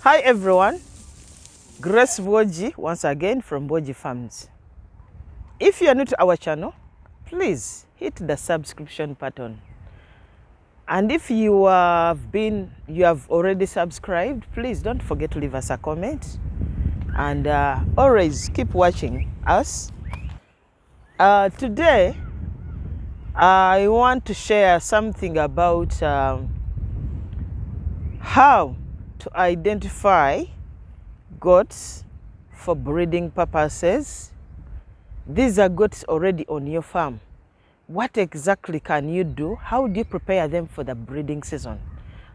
Hi everyone, Grace Boji once again from Boji Farms. If you are new to our channel, please hit the subscription button. And if you have already subscribed, please don't forget to leave us a comment. And always keep watching us. Today, I want to share something about how to identify goats for breeding purposes. These are goats already on your farm. What exactly can you do? How do you prepare them for the breeding season?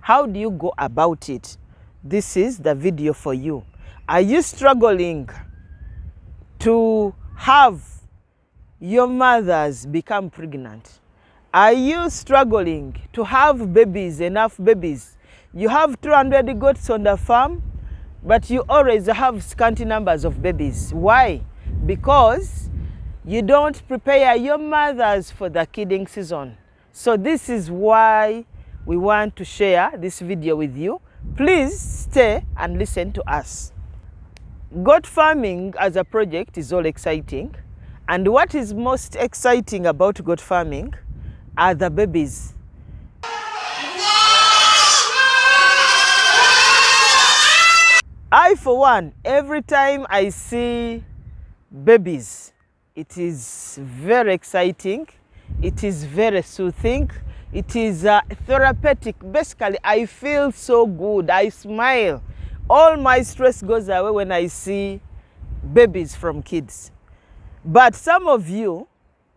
How do you go about it? This is the video for you. Are you struggling to have your mothers become pregnant? Are you struggling to have babies, enough babies? You have 200 goats on the farm, but you always have scanty numbers of babies. Why? Because you don't prepare your mothers for the kidding season. So this is why we want to share this video with you. Please stay and listen to us. Goat farming as a project is all exciting. And what is most exciting about goat farming are the babies. I, for one, every time I see babies, it is very exciting, it is very soothing, it is therapeutic. Basically, I feel so good, I smile. All my stress goes away when I see babies from kids. But some of you,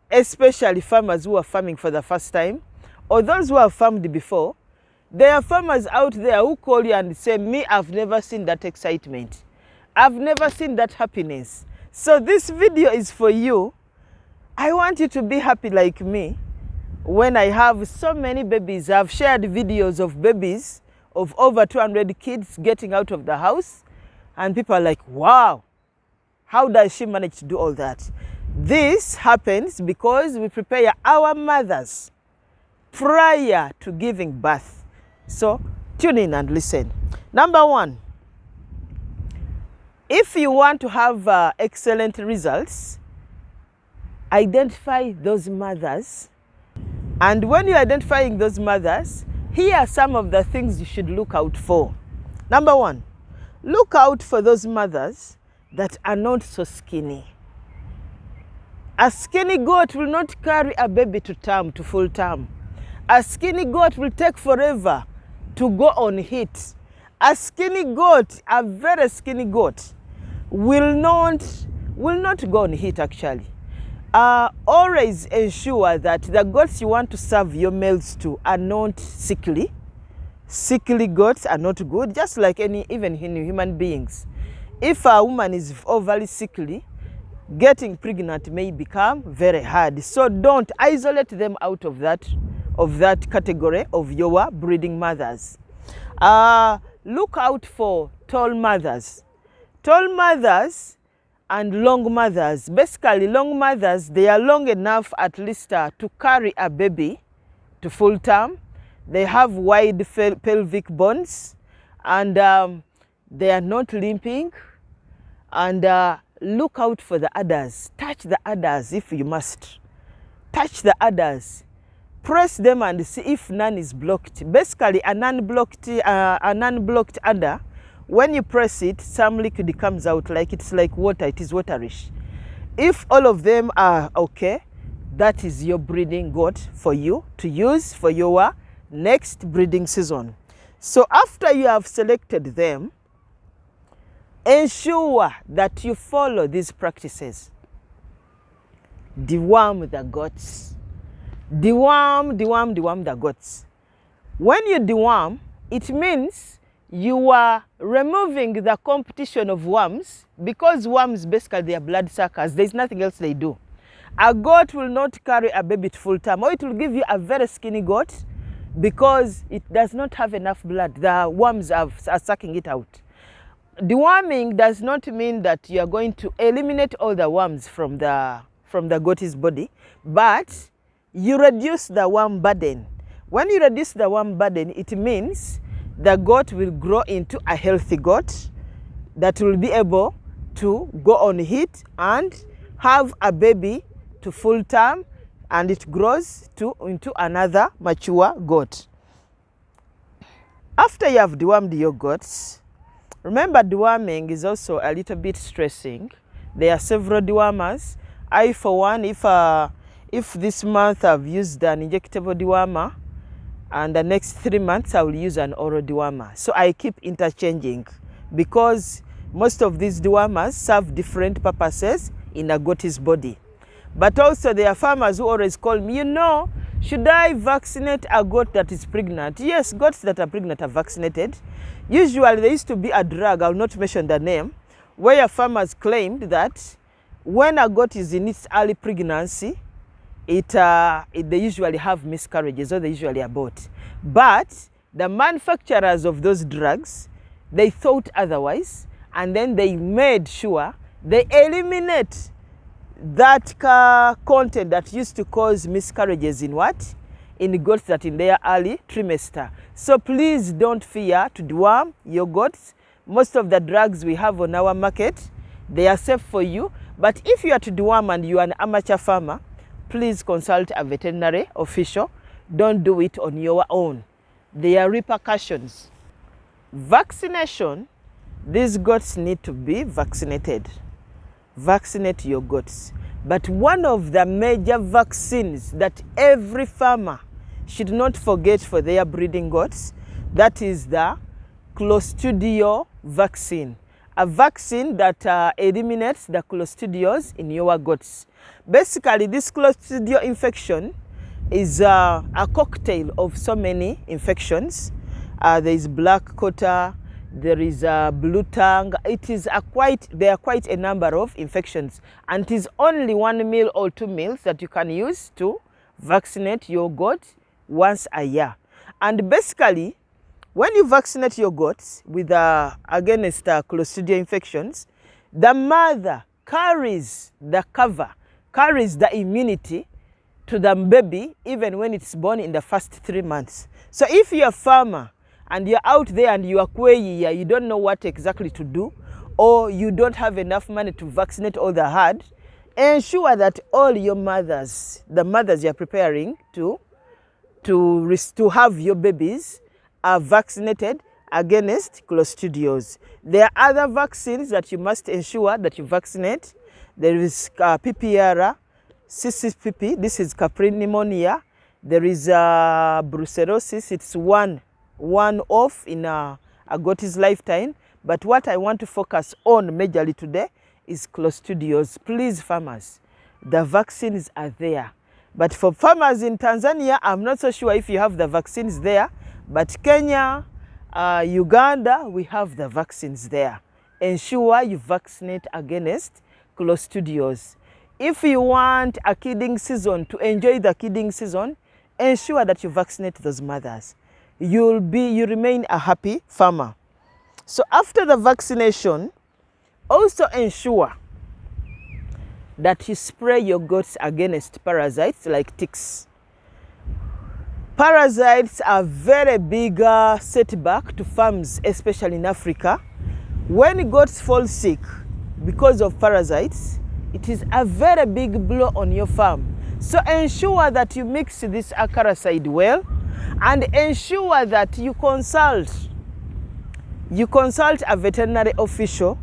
especially farmers who are farming for the first time, or those who have farmed before, there are farmers out there who call you and say, me, I've never seen that excitement. I've never seen that happiness. So this video is for you. I want you to be happy like me. When I have so many babies, I've shared videos of babies of over 200 kids getting out of the house. And people are like, wow, how does she manage to do all that? This happens because we prepare our mothers prior to giving birth. So tune in and listen. Number one, if you want to have excellent results, identify those mothers. And when you're identifying those mothers, here are some of the things you should look out for. Number one, look out for those mothers that are not so skinny. A skinny goat will not carry a baby to term, to full term. A skinny goat will take forever to go on heat. A skinny goat, a very skinny goat, will not go on heat actually. Always ensure that the goats you want to serve your males to are not sickly. Sickly goats are not good, just like even human beings. If a woman is overly sickly, getting pregnant may become very hard. So don't isolate them out of that category of your breeding mothers. Look out for tall mothers. Tall mothers and long mothers. Basically, long mothers, they are long enough at least to carry a baby to full term. They have wide pelvic bones and they are not limping. And look out for the udders. Touch the udders if you must. Touch the udders. Press them and see if none is blocked. Basically, a non-blocked udder, when you press it, some liquid comes out it's like water. It is waterish. If all of them are okay, that is your breeding goat for you to use for your next breeding season. So after you have selected them, ensure that you follow these practices. Deworm the goats. Deworm the goats. When you deworm, it means you are removing the competition of worms, because worms basically they are blood suckers. There's nothing else they do. A goat will not carry a baby to full term, or it will give you a very skinny goat because it does not have enough blood. The worms are sucking it out. Deworming does not mean that you are going to eliminate all the worms from the goat's body, but you reduce the worm burden. When you reduce the worm burden, it means the goat will grow into a healthy goat that will be able to go on heat and have a baby to full term, and it grows into another mature goat. After you have dewormed your goats, remember deworming is also a little bit stressing. There are several dewormers. I, for one, if this month I've used an injectable dewormer, and the next 3 months I will use an oral dewormer. So I keep interchanging because most of these dewormers serve different purposes in a goat's body. But also there are farmers who always call me, you know, should I vaccinate a goat that is pregnant? Yes, goats that are pregnant are vaccinated. Usually there used to be a drug, I will not mention the name, where farmers claimed that when a goat is in its early pregnancy, they usually have miscarriages or they usually abort. But the manufacturers of those drugs, they thought otherwise, and then they made sure they eliminate that content that used to cause miscarriages in what? In goats that in their early trimester. So please don't fear to deworm your goats. Most of the drugs we have on our market, they are safe for you. But if you are to deworm and you are an amateur farmer, please consult a veterinary official. Don't do it on your own. There are repercussions. Vaccination, these goats need to be vaccinated. Vaccinate your goats. But one of the major vaccines that every farmer should not forget for their breeding goats, that is the Clostridial vaccine. A vaccine that eliminates the Clostridiols in your goats. Basically, this Clostridial infection is a cocktail of so many infections. There is black coater, there is blue tongue. There are quite a number of infections, and it is only 1 meal or 2 meals that you can use to vaccinate your goat once a year. And basically, when you vaccinate your goats with against Clostridial infections, the mother carries the cover, carries the immunity to the baby even when it's born in the first 3 months. So if you're a farmer and you're out there and you are queer, you don't know what exactly to do, or you don't have enough money to vaccinate all the herd, ensure that all your mothers, the mothers you're preparing to have your babies, are vaccinated against Clostridiols. There are other vaccines that you must ensure that you vaccinate. There is PPR, CCPP, this is caprine pneumonia. There is brucellosis, it's one off in a goat's lifetime. But what I want to focus on majorly today is Clostridiols. Please, farmers, the vaccines are there. But for farmers in Tanzania, I'm not so sure if you have the vaccines there. But Kenya, Uganda, we have the vaccines there. Ensure you vaccinate against Clostridiols. If you want a kidding season, to enjoy the kidding season, ensure that you vaccinate those mothers. You remain a happy farmer. So after the vaccination, also ensure that you spray your goats against parasites like ticks. Parasites are very big setback to farms, especially in Africa. When goats fall sick because of parasites, it is a very big blow on your farm. So ensure that you mix this acaricide well, and ensure that you consult a veterinary official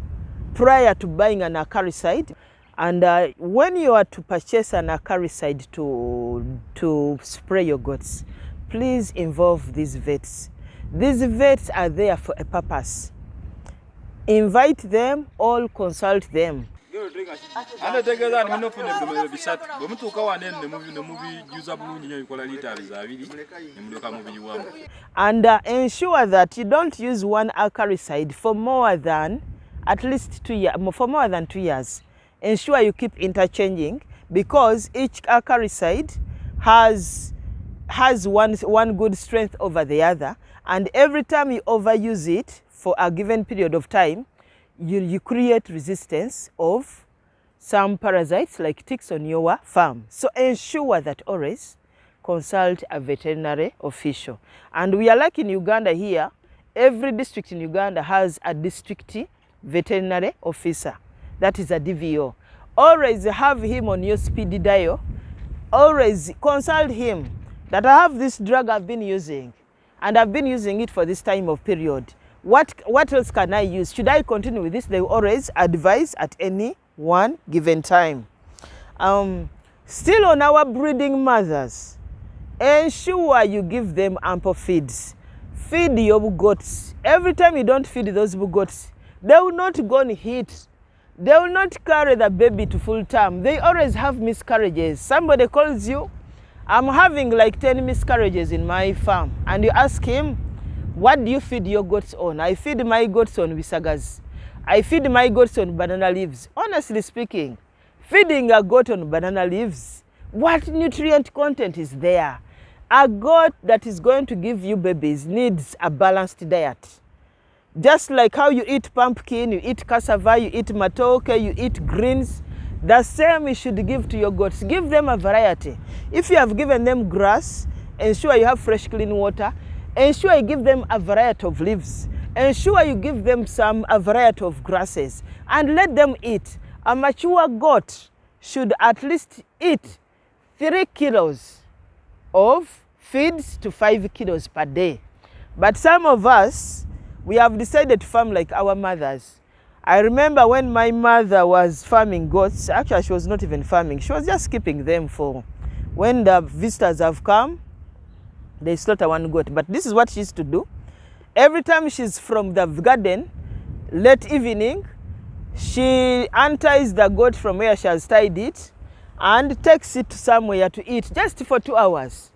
prior to buying an acaricide. And when you are to purchase an acaricide to spray your goats, please involve these vets. These vets are there for a purpose. Invite them, all consult them. And ensure that you don't use one acaricide for more than at least 2 years, for more than 2 years. Ensure you keep interchanging, because each acaricide has one good strength over the other, and every time you overuse it for a given period of time, you create resistance of some parasites like ticks on your farm. So ensure that always consult a veterinary official. And we are like in Uganda here, every district in Uganda has a district veterinary officer. That is a DVO. Always have him on your speed dial. Always consult him that I have this drug I've been using and I've been using it for this time of period. What else can I use? Should I continue with this? They always advise at any one given time. Still on our breeding mothers, ensure you give them ample feeds. Feed your goats. Every time you don't feed those goats, they will not go and hit. They will not carry the baby to full term. They always have miscarriages. Somebody calls you, I'm having like 10 miscarriages in my farm. And you ask him, what do you feed your goats on? I feed my goats on bisagas. I feed my goats on banana leaves. Honestly speaking, feeding a goat on banana leaves, what nutrient content is there? A goat that is going to give you babies needs a balanced diet. Just like how you eat pumpkin, you eat cassava, you eat matoke, you eat greens, the same you should give to your goats. Give them a variety. If you have given them grass, ensure you have fresh clean water. Ensure you give them a variety of leaves. Ensure you give them a variety of grasses and let them eat. A mature goat should at least eat 3 kilos of feeds to 5 kilos per day. But some of us, we have decided to farm like our mothers. I remember when my mother was farming goats, actually she was not even farming, she was just keeping them for when the visitors have come, they slaughter one goat. But this is what she used to do. Every time she's from the garden, late evening, she unties the goat from where she has tied it and takes it somewhere to eat just for 2 hours.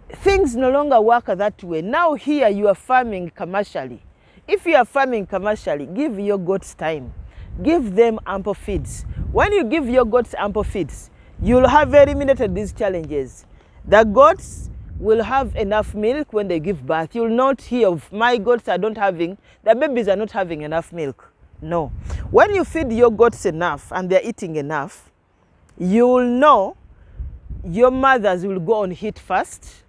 Things no longer work that way. Now here you are farming commercially. If you are farming commercially, give your goats time. Give them ample feeds. When you give your goats ample feeds, you'll have eliminated these challenges. The goats will have enough milk when they give birth. You'll not hear of my goats are not having, the babies are not having enough milk. No. When you feed your goats enough and they're eating enough, you'll know your mothers will go on heat fast,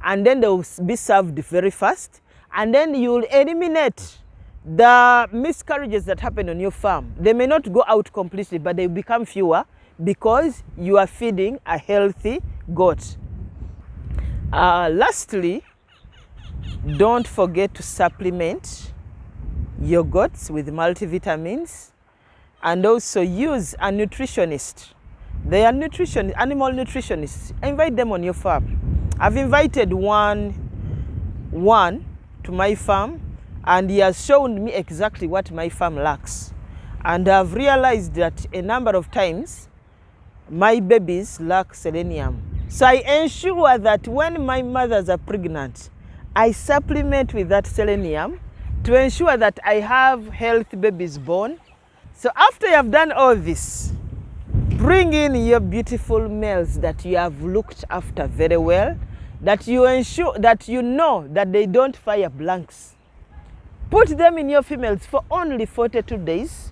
and then they will be served very fast, and then you will eliminate the miscarriages that happen on your farm. They may not go out completely, but they become fewer because you are feeding a healthy goat. Lastly, don't forget to supplement your goats with multivitamins, and also use a nutritionist. They are animal nutritionists. Invite them on your farm. I've invited one to my farm, and he has shown me exactly what my farm lacks. And I've realized that a number of times my babies lack selenium. So I ensure that when my mothers are pregnant, I supplement with that selenium to ensure that I have healthy babies born. So after you have done all this, bring in your beautiful males that you have looked after very well, that you ensure that you know that they don't fire blanks. Put them in your females for only 42 days,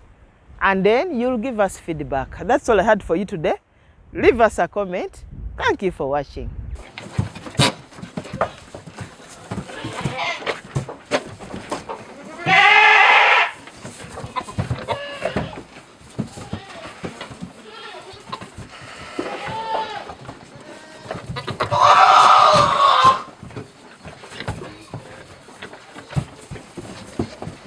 and then you'll give us feedback. That's all I had for you today. Leave us a comment. Thank you for watching.